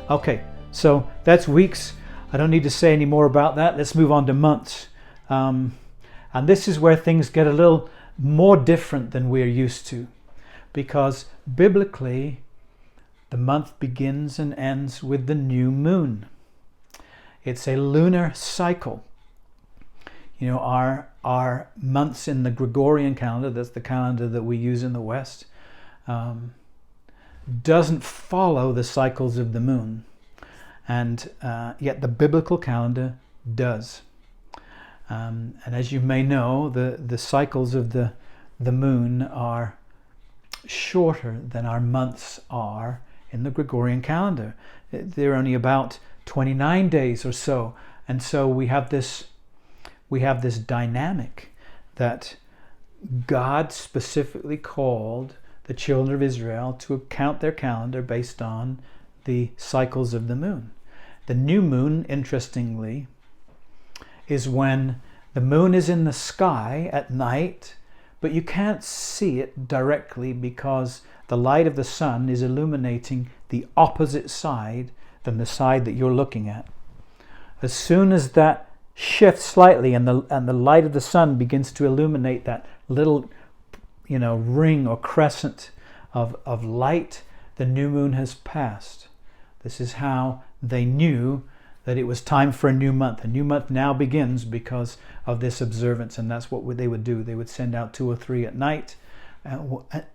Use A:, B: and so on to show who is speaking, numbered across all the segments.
A: Okay, so that's weeks. I don't need to say any more about that. Let's move on to months. And this is where things get a little more different than we're used to, because biblically, the month begins and ends with the new moon. It's a lunar cycle. You know, our months in the Gregorian calendar, that's the calendar that we use in the West, doesn't follow the cycles of the moon. And yet the biblical calendar does. And as you may know, the cycles of the moon are shorter than our months are in the Gregorian calendar. They're only about 29 days or so. And so we have this dynamic that God specifically called the children of Israel to count their calendar based on the cycles of the moon. The new moon, interestingly, is when the moon is in the sky at night, but you can't see it directly because the light of the sun is illuminating the opposite side than the side that you're looking at. As soon as that shifts slightly and the light of the sun begins to illuminate that little, ring or crescent of light, the new moon has passed. This is how they knew that it was time for a new month. A new month now begins because of this observance, and that's what they would do. They would send out 2 or 3 at night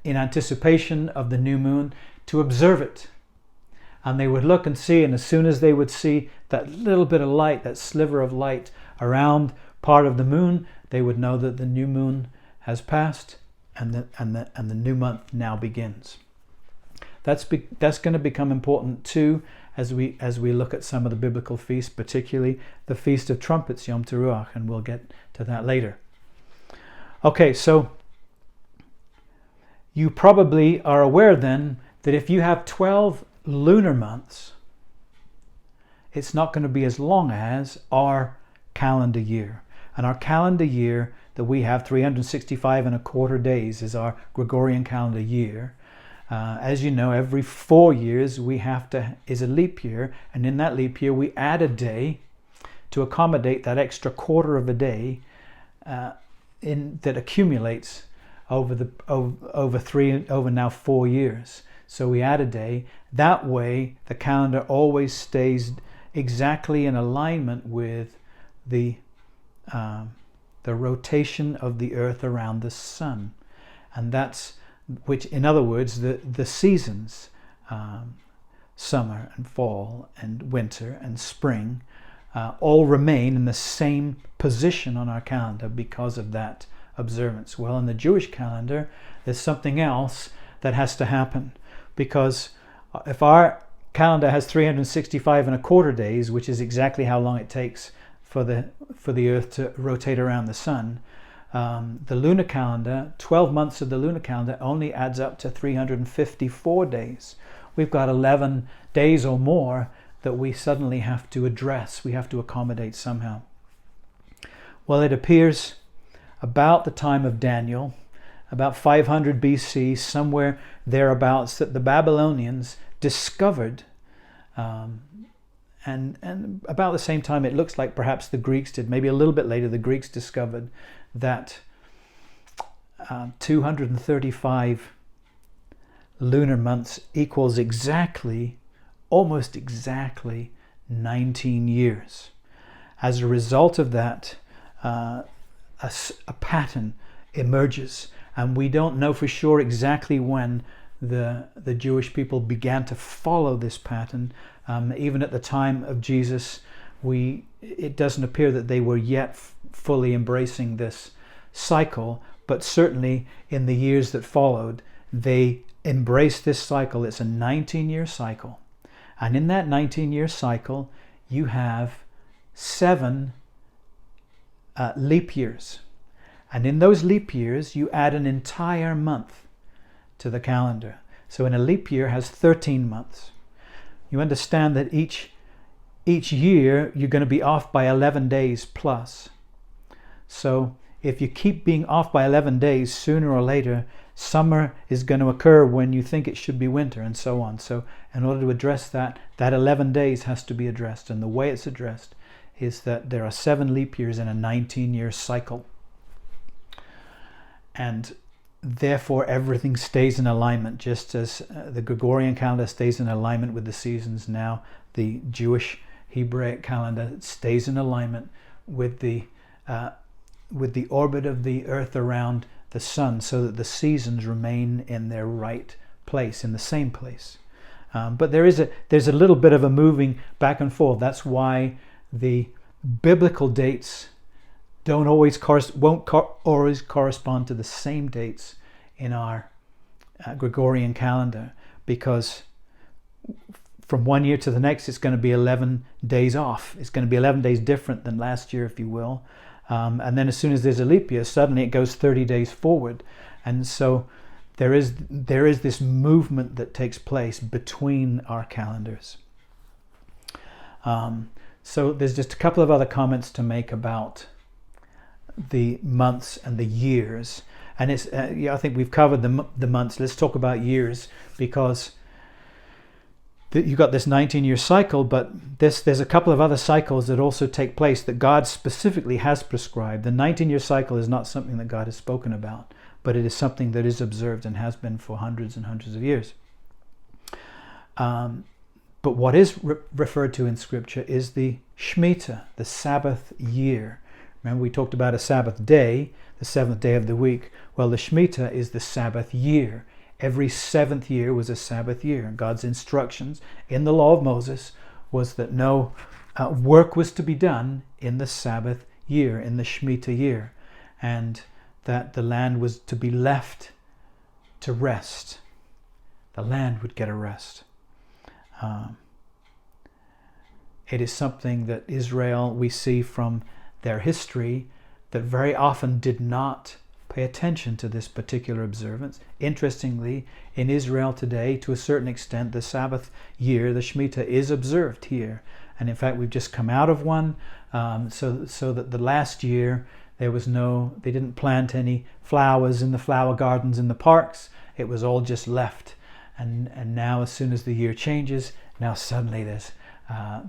A: in anticipation of the new moon to observe it. And they would look and see, and as soon as they would see that little bit of light, that sliver of light around part of the moon, they would know that the new moon has passed and the new month now begins. That's going to become important too as we look at some of the biblical feasts, particularly the Feast of Trumpets, Yom Teruah, and we'll get to that later. Okay, so you probably are aware then that if you have 12 lunar months, it's not going to be as long as our calendar year. And our calendar year that we have, 365 and a quarter days, is our Gregorian calendar year. As you know, every 4 years is a leap year, and in that leap year we add a day to accommodate that extra quarter of a day that accumulates over now 4 years. So we add a day. That way the calendar always stays exactly in alignment with the rotation of the earth around the sun. And that's, which in other words, the seasons, summer and fall and winter and spring, all remain in the same position on our calendar because of that observance. Well, in the Jewish calendar, there's something else that has to happen, because if our calendar has 365 and a quarter days, which is exactly how long it takes for the earth to rotate around the sun, the lunar calendar, 12 months of the lunar calendar only adds up to 354 days. We've got 11 days or more that we suddenly have to address, we have to accommodate somehow. Well, it appears about the time of Daniel, about 500 BC, somewhere thereabouts, that the Babylonians discovered, and about the same time it looks like perhaps the Greeks did, maybe a little bit later, the Greeks discovered that 235 lunar months equals almost exactly 19 years. As a result of that, a pattern emerges, and we don't know for sure exactly when the Jewish people began to follow this pattern. Even at the time of Jesus, it doesn't appear that they were yet fully embracing this cycle, but certainly in the years that followed, they embraced this cycle. It's a 19-year cycle. And in that 19-year cycle, you have 7 leap years. And in those leap years, you add an entire month to the calendar. So in a leap year has 13 months. You understand that each year you're going to be off by 11 days plus. So if you keep being off by 11 days, sooner or later, summer is going to occur when you think it should be winter, and so on. So in order to address that 11 days has to be addressed. And the way it's addressed is that there are 7 leap years in a 19-year cycle. And therefore everything stays in alignment, just as the Gregorian calendar stays in alignment with the seasons. Now the Jewish Hebraic calendar stays in alignment with the orbit of the earth around the sun, so that the seasons remain in their right place, in the same place. But there's a little bit of a moving back and forth. That's why the biblical dates won't always correspond to the same dates in our Gregorian calendar, because from one year to the next it's going to be 11 days off. It's going to be 11 days different than last year, if you will. And then as soon as there's a leap year, suddenly it goes 30 days forward. And so there is this movement that takes place between our calendars. So there's just a couple of other comments to make about the months and the years. And it's I think we've covered the months. Let's talk about years, because you've got this 19-year cycle, but there's a couple of other cycles that also take place that God specifically has prescribed. The 19-year cycle is not something that God has spoken about, but it is something that is observed and has been for hundreds and hundreds of years. But what is referred to in Scripture is the Shmita, the Sabbath year. Remember, we talked about a Sabbath day, the 7th day of the week. Well, the Shmita is the Sabbath year. Every 7th year was a Sabbath year. God's instructions in the law of Moses was that no work was to be done in the Sabbath year, in the Shmita year, and that the land was to be left to rest. The land would get a rest. It is something that Israel, we see from their history, that very often did not pay attention to this particular observance. Interestingly, in Israel today, to a certain extent, the Sabbath year, the Shmita, is observed here. And in fact, we've just come out of one, so that the last year they didn't plant any flowers in the flower gardens in the parks. It was all just left. And now, as soon as the year changes, now suddenly there's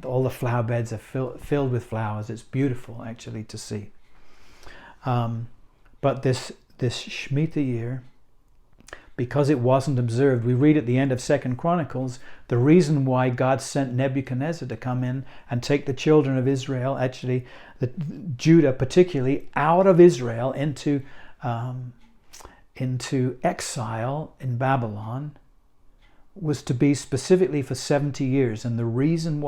A: all the flower beds are filled with flowers. It's beautiful, actually, to see. But this Shmita year, because it wasn't observed, we read at the end of 2 Chronicles, the reason why God sent Nebuchadnezzar to come in and take the children of Israel, actually Judah particularly, out of Israel into exile in Babylon, was to be specifically for 70 years. And the reason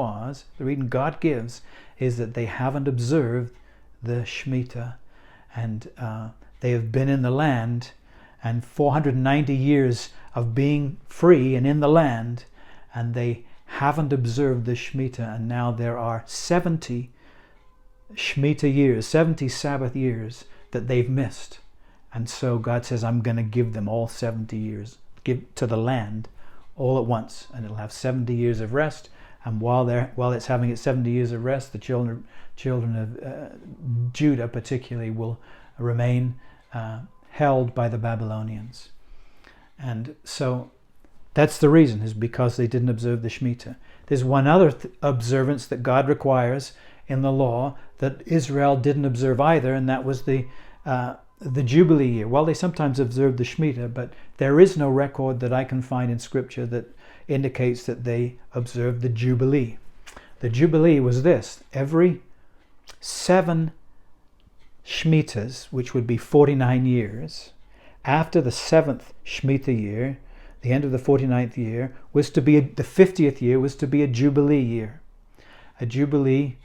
A: God gives, is that they haven't observed the Shmita. And they have been in the land, and 490 years of being free and in the land, and they haven't observed the Shmita. And now there are 70 Shmita years, 70 Sabbath years that they've missed. And so God says, I'm going to give them all 70 years, give to the land all at once, and it'll have 70 years of rest. And while it's having its 70 years of rest, the children of Judah particularly will remain held by the Babylonians. And so that's the reason, is because they didn't observe the Shmita. There's one other observance that God requires in the law that Israel didn't observe either, and that was the Jubilee year. Well, they sometimes observed the Shmita, but there is no record that I can find in Scripture that indicates that they observed the Jubilee. The Jubilee was this: every 7 Shmitas, which would be 49 years, after the 7th Shmita year, the end of the 49th year, was to be the 50th year was to be a Jubilee year. A Jubilee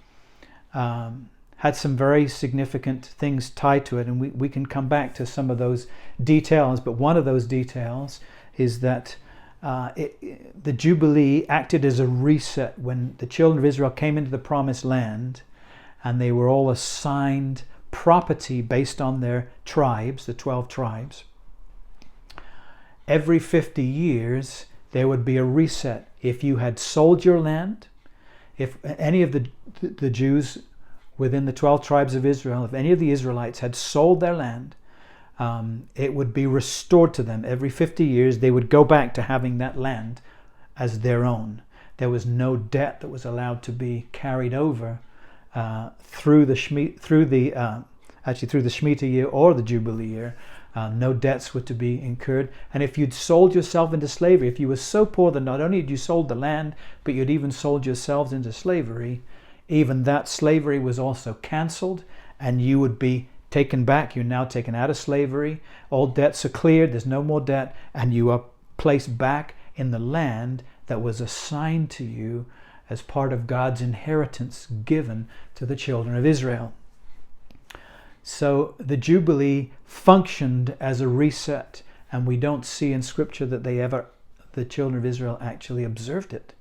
A: had some very significant things tied to it, and we can come back to some of those details, but one of those details is that the Jubilee acted as a reset when the children of Israel came into the Promised Land, and they were all assigned property based on their tribes, the 12 tribes. Every 50 years there would be a reset. If you had sold your land, if any of the Jews within the 12 tribes of Israel, if any of the Israelites had sold their land, it would be restored to them. Every 50 years, they would go back to having that land as their own. There was no debt that was allowed to be carried over through the Shmita year or the Jubilee year. No debts were to be incurred. And if you'd sold yourself into slavery, if you were so poor that not only had you sold the land, but you'd even sold yourselves into slavery, even that slavery was also cancelled, and you would be taken back. You're now taken out of slavery. All debts are cleared. There's no more debt. And you are placed back in the land that was assigned to you as part of God's inheritance given to the children of Israel. So the Jubilee functioned as a reset, and we don't see in Scripture that the children of Israel actually observed it.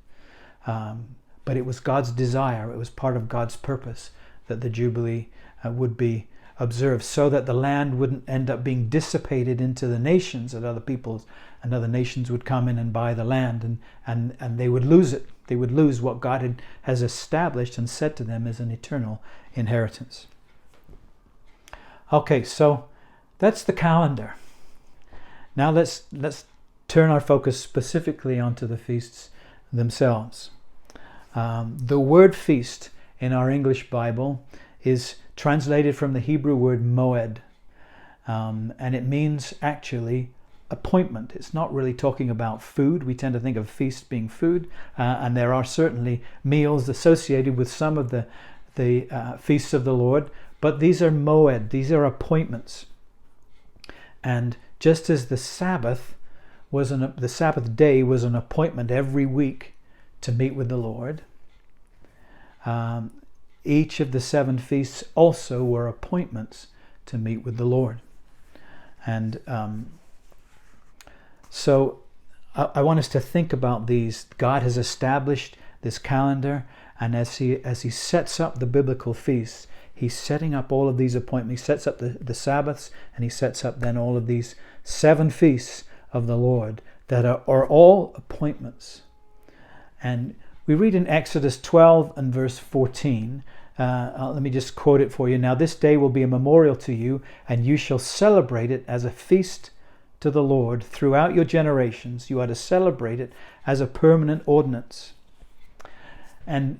A: But it was God's desire, it was part of God's purpose that the Jubilee would be observed, so that the land wouldn't end up being dissipated into the nations, that other peoples and other nations would come in and buy the land, and they would lose it. They would lose what God has established and said to them as an eternal inheritance. Okay, so that's the calendar. Now let's turn our focus specifically onto the feasts themselves. The word feast in our English Bible is translated from the Hebrew word moed, and it means actually appointment. It's not really talking about food. We tend to think of feast being food, and there are certainly meals associated with some of the feasts of the Lord, but these are moed, these are appointments. And just as the Sabbath day was an appointment every week to meet with the Lord, each of the 7 feasts also were appointments to meet with the Lord. And so I want us to think about these. God has established this calendar, and as he sets up the biblical feasts, he's setting up all of these appointments. He sets up the Sabbaths, and he sets up then all of these 7 feasts of the Lord that are all appointments. And we read in Exodus 12 and verse 14, let me just quote it for you. Now this day will be a memorial to you, and you shall celebrate it as a feast to the Lord throughout your generations. You are to celebrate it as a permanent ordinance. And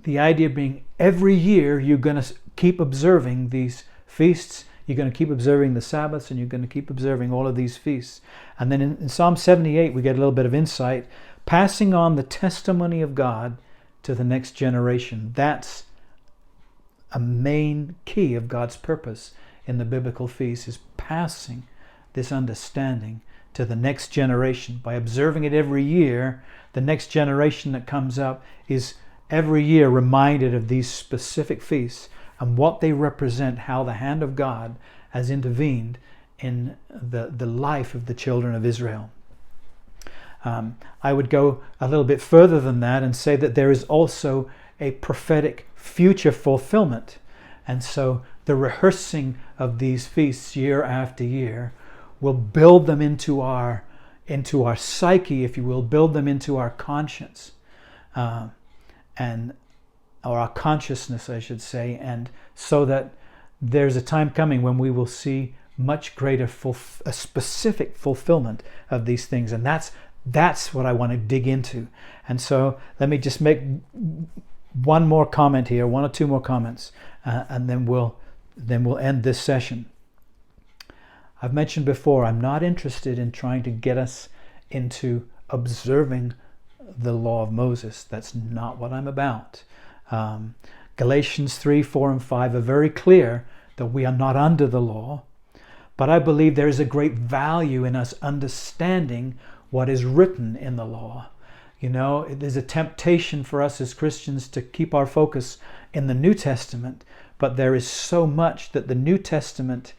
A: the idea being every year you're going to keep observing these feasts. You're going to keep observing the Sabbaths, and you're going to keep observing all of these feasts. And then in Psalm 78 we get a little bit of insight. Passing on the testimony of God to the next generation. That's a main key of God's purpose in the biblical feast, is passing this understanding to the next generation. By observing it every year, the next generation that comes up is every year reminded of these specific feasts and what they represent, how the hand of God has intervened in the life of the children of Israel. I would go a little bit further than that and say that there is also a prophetic future fulfillment. And so the rehearsing of these feasts year after year will build them into our psyche, if you will, build them into our conscience, or our consciousness, I should say, and so that there's a time coming when we will see much greater a specific fulfillment of these things. And that's what I want to dig into. And so let me just make one more comment here, 1 or 2 more comments, and then we'll end this session. I've mentioned before, I'm not interested in trying to get us into observing the law of Moses. That's not what I'm about. Galatians 3, 4, and 5 are very clear that we are not under the law, but I believe there is a great value in us understanding what is written in the law. You know, there's a temptation for us as Christians to keep our focus in the New Testament, but there is so much that the New Testament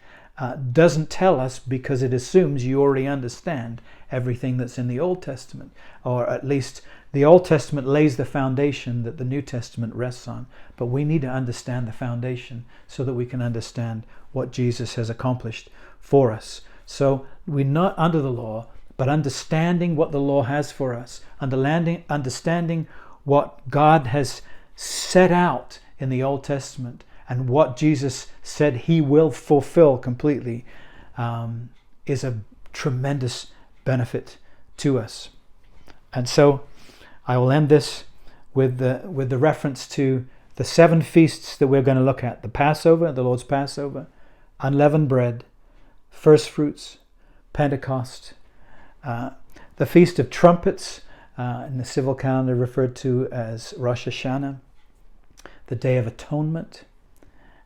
A: doesn't tell us, because it assumes you already understand everything that's in the Old Testament, or at least the Old Testament lays the foundation that the New Testament rests on. But we need to understand the foundation so that we can understand what Jesus has accomplished for us. So we're not under the law, but understanding what the law has for us, understanding what God has set out in the Old Testament and what Jesus said he will fulfill completely is a tremendous benefit to us. And so I will end this with the reference to the 7 feasts that we're going to look at: the Passover, the Lord's Passover, unleavened bread, first fruits, Pentecost, the Feast of Trumpets, in the civil calendar referred to as Rosh Hashanah, the Day of Atonement,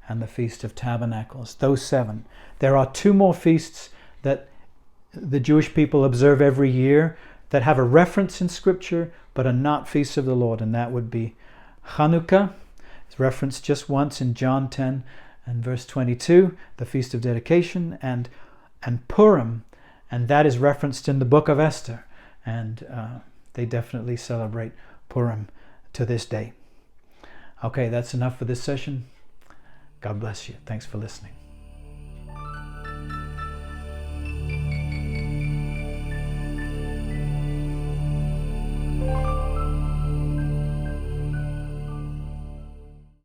A: and the Feast of Tabernacles. Those 7. There are 2 more feasts that the Jewish people observe every year that have a reference in Scripture but are not feasts of the Lord, and that would be Hanukkah. It's referenced just once in John 10 and verse 22, the Feast of Dedication, and Purim, and that is referenced in the book of Esther, and they definitely celebrate Purim to this day. Okay, that's enough for this session. God bless you. Thanks for listening.